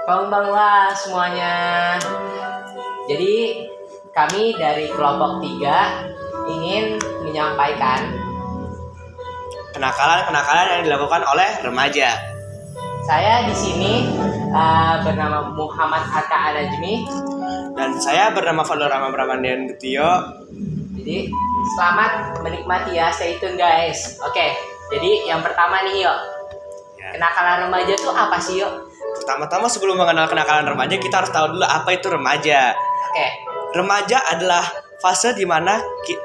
Konbanwa semuanya. Jadi kami dari kelompok 3 ingin menyampaikan kenakalan-kenakalan yang dilakukan oleh remaja. saya di sini bernama Muhammad Arka Anajmi. Dan saya bernama Fadlur Rahman Pramandian Getio. Jadi selamat menikmati ya, stay tune guys. Oke, jadi yang pertama nih yuk. Ya. Kenakalan remaja tuh apa sih yuk? Pertama-tama sebelum mengenal kenakalan remaja, kita harus tahu dulu apa itu remaja. Oke. Remaja adalah fase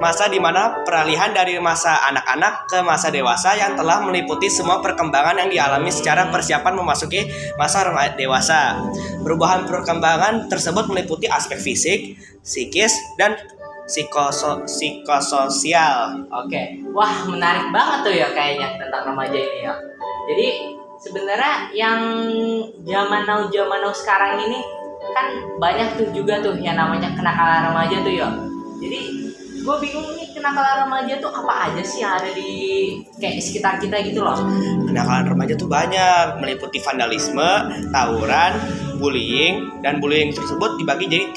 masa di mana peralihan dari masa anak-anak ke masa dewasa yang telah meliputi semua perkembangan yang dialami secara persiapan memasuki masa dewasa. Perubahan perkembangan tersebut meliputi aspek fisik, psikis, dan psikososial. Oke. Wah, menarik banget tuh ya kayaknya tentang remaja ini ya. Jadi sebenarnya yang zaman now sekarang ini kan banyak tuh juga tuh yang namanya kenakalan remaja tuh ya. Jadi gue bingung nih, kenakalan remaja tuh apa aja sih yang ada di kayak sekitar kita gitu loh. Kenakalan remaja tuh banyak, meliputi vandalisme, tawuran, bullying, dan bullying tersebut dibagi jadi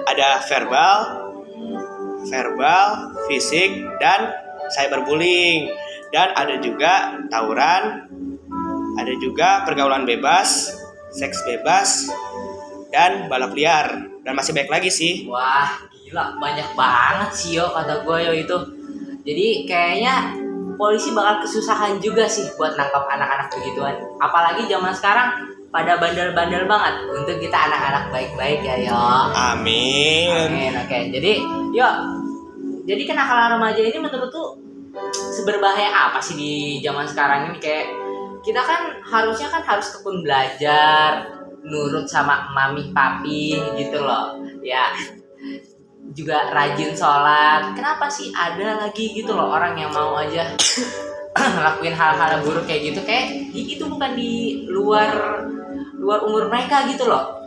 3. Ada verbal, fisik, dan cyberbullying. Dan ada juga tawuran, ada juga pergaulan bebas, seks bebas, dan balap liar. Dan masih banyak lagi sih. Wah, gila, banyak banget sih yo kata gue yo itu. Jadi kayaknya polisi bakal kesusahan juga sih buat nangkap anak-anak begituan. Apalagi zaman sekarang pada bandel-bandel banget. Untuk kita anak-anak baik-baik ya yo. Amin. Amin. Oke, jadi yo. Jadi kenakalan remaja ini menurut tuh seberbahaya apa sih di zaman sekarang ini? Kayak kita kan harusnya harus tekun belajar, nurut sama mami papi gitu loh ya, juga rajin sholat. Kenapa sih ada lagi gitu loh orang yang mau aja ngelakuin hal-hal buruk kayak gitu, kayak itu bukan di luar umur mereka gitu loh.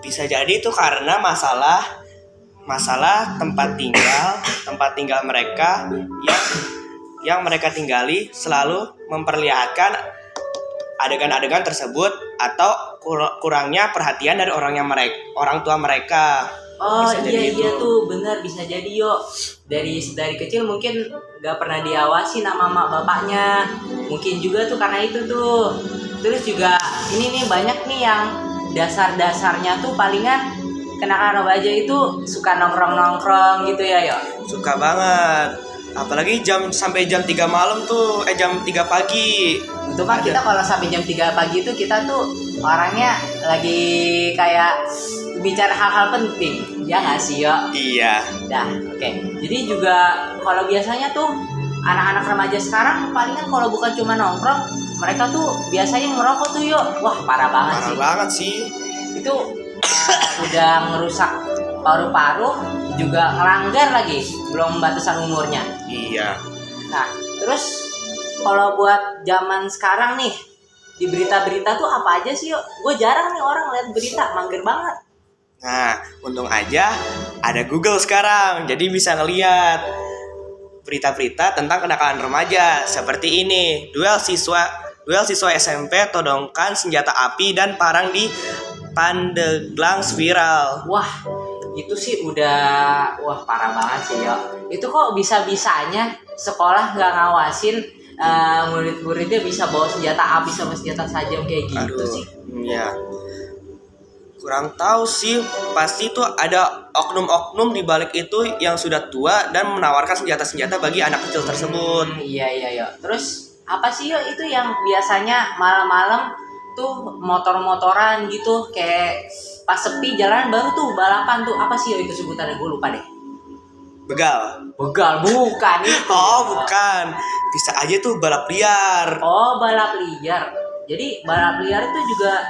Bisa jadi itu karena masalah tempat tinggal mereka yang mereka tinggali selalu memperlihatkan adegan-adegan tersebut atau kurangnya perhatian dari orang tua mereka. Oh iya tuh benar, bisa jadi yo. Dari kecil mungkin gak pernah diawasi sama mama bapaknya. Mungkin juga tuh karena itu tuh. Terus juga ini nih banyak nih yang dasarnya tuh palingan kenakalan remaja itu suka nongkrong gitu ya yo. Suka banget. Apalagi sampai jam 3 malam tuh, jam 3 pagi. Itu kan kita kalau sampai jam 3 pagi itu kita tuh orangnya lagi kayak bicara hal-hal penting. Ya nggak sih yo? Iya. Dah, oke. Jadi juga kalau biasanya tuh anak-anak remaja sekarang palingan kalau bukan cuma nongkrong, mereka tuh biasanya ngerokok tuh yo. Wah, parah banget sih. Itu udah ngerusak paru-paru, juga ngelanggar lagi belum batasan umurnya. Iya. Nah, terus kalau buat zaman sekarang nih, di berita-berita tuh apa aja sih yuk? Gue jarang nih orang lihat berita, mager banget. Nah, untung aja ada Google sekarang, jadi bisa ngeliat berita-berita tentang kenakalan remaja seperti ini. Duel siswa SMP todongkan senjata api dan parang di Pandeglang viral. Wah, itu sih udah parah banget sih yo. Itu kok bisa-bisanya sekolah nggak ngawasin murid-muridnya bisa bawa senjata api sama senjata tajam kayak gitu. Sih. Iya. Kurang tahu sih, pasti tuh ada oknum-oknum di balik itu yang sudah tua dan menawarkan senjata-senjata bagi anak kecil tersebut. Iya yo. Terus apa sih yo itu yang biasanya malam-malam tuh motor-motoran gitu, kayak pas sepi jalanan baru tuh balapan tuh, apa sih itu sebutannya, gue lupa deh. Begal bukan itu. Oh bukan, bisa aja tuh balap liar. Oh, balap liar. Jadi balap liar itu juga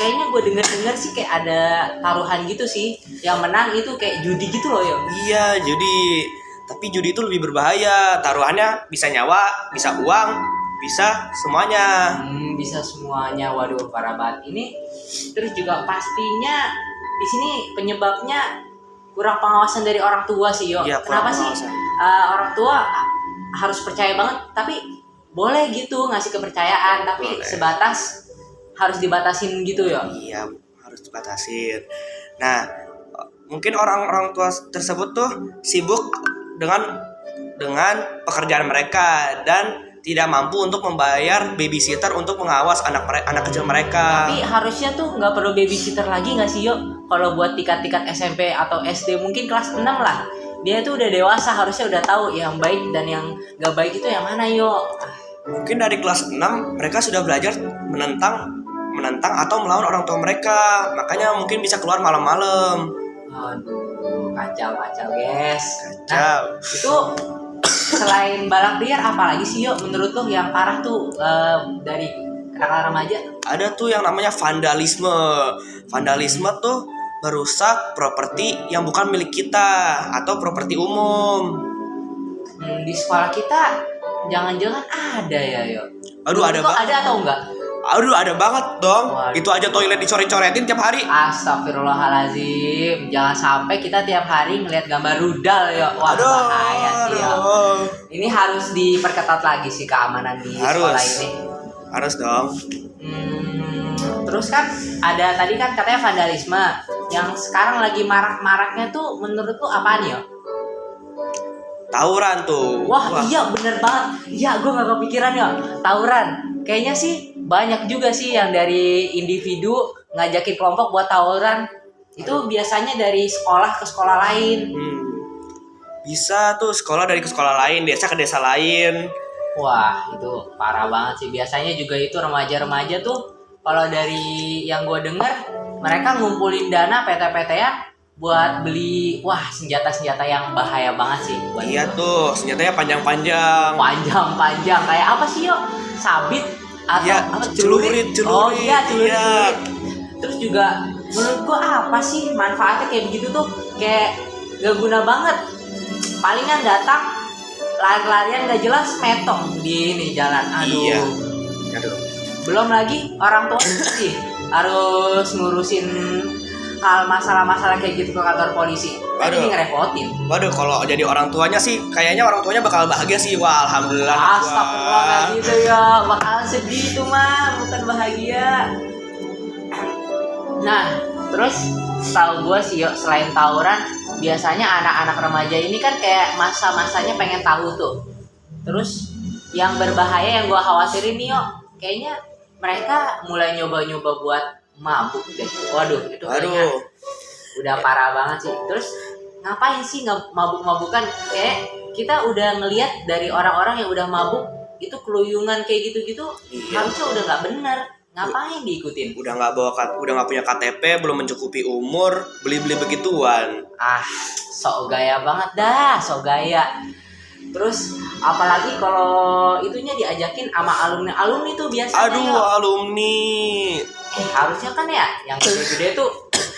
kayaknya gue dengar sih kayak ada taruhan gitu sih, yang menang itu kayak judi gitu loh ya. Iya, judi. Tapi judi itu lebih berbahaya, taruhannya bisa nyawa, bisa uang, bisa semuanya. Bisa semuanya. Waduh, parah banget ini. Terus juga pastinya di sini penyebabnya kurang pengawasan dari orang tua sih yo. Ya, kenapa sih orang tua harus percaya banget, tapi boleh gitu ngasih kepercayaan, tapi boleh. Sebatas harus dibatasin gitu ya. Iya, harus dibatasin. Nah, mungkin orang-orang tua tersebut tuh sibuk dengan pekerjaan mereka dan tidak mampu untuk membayar babysitter untuk mengawas anak kecil mereka. Tapi harusnya tuh nggak perlu babysitter lagi nggak sih, Yo? Kalau buat tingkat SMP atau SD mungkin kelas 6 lah. Dia tuh udah dewasa, harusnya udah tahu yang baik dan yang nggak baik itu yang mana, Yo. Mungkin dari kelas 6 mereka sudah belajar menentang atau melawan orang tua mereka. Makanya mungkin bisa keluar malam-malam. Aduh, kacau guys. Kacau. Itu selain balap liar apalagi sih, Yo, menurut lo yang parah tuh dari kenakalan remaja? Ada tuh yang namanya vandalisme. Vandalisme tuh merusak properti yang bukan milik kita atau properti umum. Di sekolah kita jangan-jangan ada ya, Yo? Aduh, ada banget. banget. Ada atau enggak? Aduh, ada banget dong. Waduh. Itu aja toilet dicoret-coretin tiap hari. Astagfirullahaladzim. Jangan sampai kita tiap hari ngeliat gambar rudal, ya. Wah, bahaya sih, ya. Ini harus diperketat lagi sih keamanan di sekolah ini. Harus dong. Terus kan ada tadi kan katanya vandalisme. Yang sekarang lagi marak-maraknya tuh menurut lu apaan ya? Tawuran tuh. Wah. Iya bener banget. Iya, gue gak kepikiran ya. Tawuran. Kayaknya sih banyak juga sih yang dari individu ngajakin kelompok buat tawuran. Itu biasanya dari sekolah ke sekolah lain. Bisa tuh sekolah dari ke sekolah lain, desa ke desa lain. Wah, itu parah banget sih. Biasanya juga itu remaja-remaja tuh kalau dari yang gue denger, mereka ngumpulin dana PT-PT-an buat beli senjata-senjata yang bahaya banget sih. Iya tuh, senjatanya panjang-panjang. Panjang-panjang kayak apa sih, Yo? Sabit atau ya, apa? Celurit. Oh iya, celurit. Terus juga menurut gua apa sih manfaatnya kayak begitu tuh? Kayak gak guna banget. Palingan datang lari-larian gak jelas metong di ini jalan. Aduh. Iya. Aduh. Belum lagi orang tua sih harus ngurusin hal masalah-masalah kayak gitu ke kantor polisi. Kan ini ngerepotin. Waduh, kalau jadi orang tuanya sih kayaknya orang tuanya bakal bahagia sih. Wah, alhamdulillah. Astagfirullah, kayak gitu ya. Bakal sedih itu mah, bukan bahagia. Nah, terus tahu gue sih, Yo, selain tawuran, biasanya anak-anak remaja ini kan kayak masa-masanya pengen tahu tuh. Terus yang berbahaya yang gue khawatirin nih, Yo, kayaknya mereka mulai nyoba-nyoba buat mabuk deh. Waduh, itu kayaknya udah parah banget sih. Terus ngapain sih mabuk-mabukan? Kayak kita udah ngelihat dari orang-orang yang udah mabuk itu keluyungan kayak gitu-gitu, harusnya udah nggak bener. Ngapain diikutin? Udah nggak punya KTP, belum mencukupi umur, beli begituan. Sok gaya banget dah, sok gaya. Terus apalagi kalau itunya diajakin sama alumni tuh biasanya. Aduh, alumni. Harusnya kan ya yang gede-gede tuh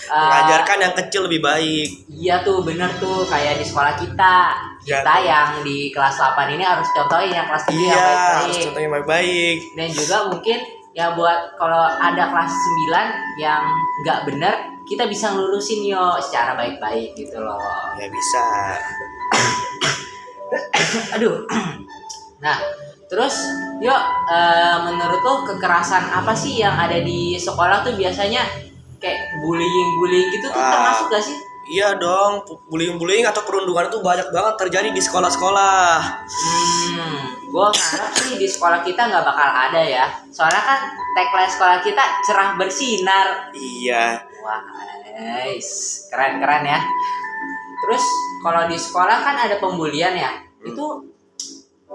mengajarkan yang kecil lebih baik. Iya tuh, bener tuh kayak di sekolah kita. Kita yang di kelas 8 ini harus contohin yang kelas 3 yang baik-baik. Harus contohin yang baik-baik. Dan juga mungkin ya buat kalau ada kelas 9 yang nggak bener, kita bisa ngelurusin yo secara baik-baik gitu loh. Ya bisa. Aduh. Nah, terus yuk menurut lo kekerasan apa sih yang ada di sekolah tuh biasanya kayak bullying gitu tuh termasuk gak sih? Iya dong, bullying atau perundungan itu banyak banget terjadi di sekolah-sekolah. Gue ngarep sih di sekolah kita nggak bakal ada ya. Soalnya kan tagline sekolah kita cerah bersinar. Iya. Wah, nice. Keren ya. Terus kalau di sekolah kan ada pembulian ya. Itu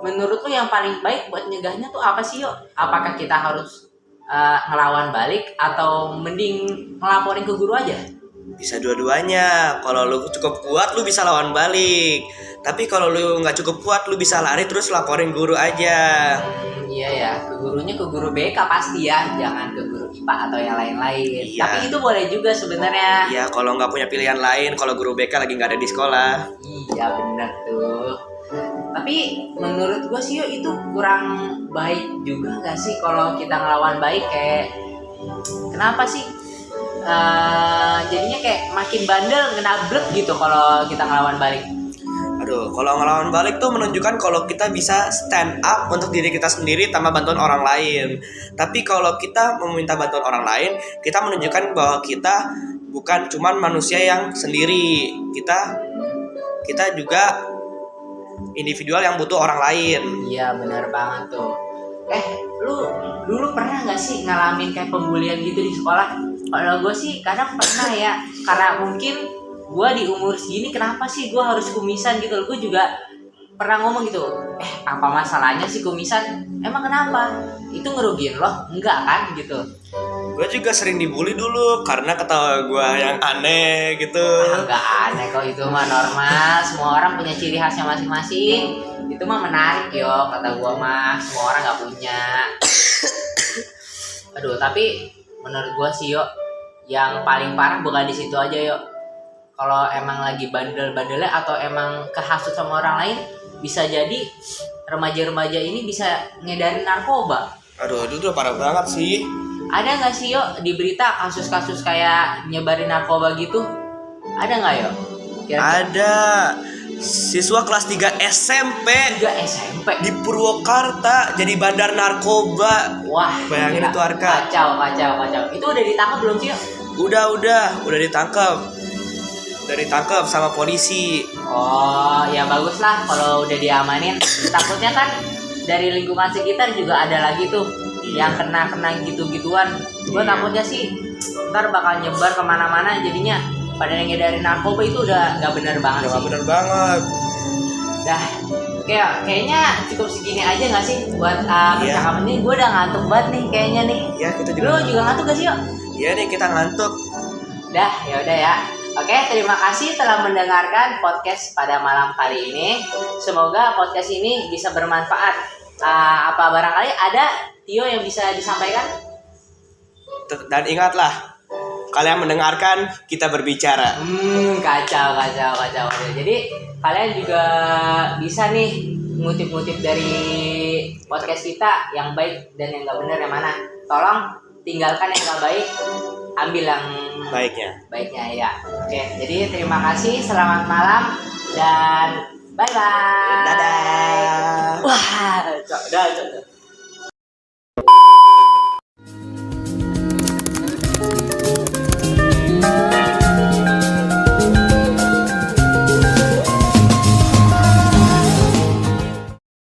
menurut lu yang paling baik buat nyegahnya tuh apa sih, Yo? Apakah kita harus ngelawan balik atau mending ngelaporin ke guru aja? Bisa dua-duanya. Kalau lu cukup kuat lu bisa lawan balik. Tapi kalau lu nggak cukup kuat lu bisa lari terus laporin guru aja. Iya ya, ke gurunya ke guru BK pasti ya, jangan ke guru IPA atau yang lain-lain. Iya. Tapi itu boleh juga sebenarnya. Iya, kalau nggak punya pilihan lain, kalau guru BK lagi nggak ada di sekolah. Iya benar tuh. Tapi menurut gue sih, Yo, itu kurang baik juga nggak sih kalau kita ngelawan baik? Kayak kenapa sih jadinya kayak makin bandel ngenablek gitu kalau kita ngelawan balik? Aduh, kalau ngelawan balik tuh menunjukkan kalau kita bisa stand up untuk diri kita sendiri tanpa bantuan orang lain. Tapi kalau kita meminta bantuan orang lain, kita menunjukkan bahwa kita bukan cuman manusia yang sendiri. Kita juga individual yang butuh orang lain. Iya benar banget tuh. Lu dulu pernah nggak sih ngalamin kayak pembulian gitu di sekolah? Kalau gue sih kadang pernah ya, karena mungkin gue di umur segini kenapa sih gue harus kumisan gitu. Gue juga pernah ngomong gitu, apa masalahnya sih kumisan? Emang kenapa? Itu ngerugiin loh? Enggak kan gitu. Gue juga sering dibully dulu karena ketawa gue yang aneh gitu. Enggak aneh kok, itu mah normal. Semua orang punya ciri khasnya masing-masing. Itu mah menarik yo, kata gue mah. Semua orang nggak punya. Aduh, tapi menurut gue sih yo, yang paling parah bukan di situ aja yo. Kalau emang lagi bandel-bandelnya atau emang kehasut sama orang lain, bisa jadi remaja-remaja ini bisa ngedarin narkoba. Aduh, itu udah parah banget sih. Ada nggak sih yo di berita kasus-kasus kayak nyebarin narkoba gitu? Ada nggak yo? Kira-kira? Ada siswa kelas 3 SMP 3 SMP di Purwakarta jadi bandar narkoba. Wah, Bayangin gila. itu, Arka. Kacau. Itu udah ditangkap belum sih yo? Udah ditangkap. Udah ditangkap sama polisi. Oh, ya bagus lah kalau udah diamanin. Takutnya kan dari lingkungan sekitar juga ada lagi tuh yang kena gitu-gituan. Gue Iya. takutnya sih ntar bakal nyebar kemana-mana, jadinya pada ngedarin narkoba itu udah nggak benar banget Udah sih. gak bener banget. Dah, kayaknya cukup segini aja nggak sih buat Iya. percakapan ini. Gue udah ngantuk banget nih kayaknya nih. Ya, kita Lu juga. juga ngantuk gak sih yo? Iya nih, kita ngantuk. Dah, ya udah ya. Oke, terima kasih telah mendengarkan podcast pada malam kali ini. Semoga podcast ini bisa bermanfaat. Apa barangkali ada Tio yang bisa disampaikan? Dan ingatlah, kalian mendengarkan, kita berbicara. Kacau. Jadi kalian juga bisa nih ngutip-ngutip dari podcast kita yang baik dan yang nggak benar yang mana. Tolong tinggalkan yang nggak baik, ambil yang baiknya ya. Oke, jadi terima kasih, selamat malam dan bye bye. Dadah. Wah, cok.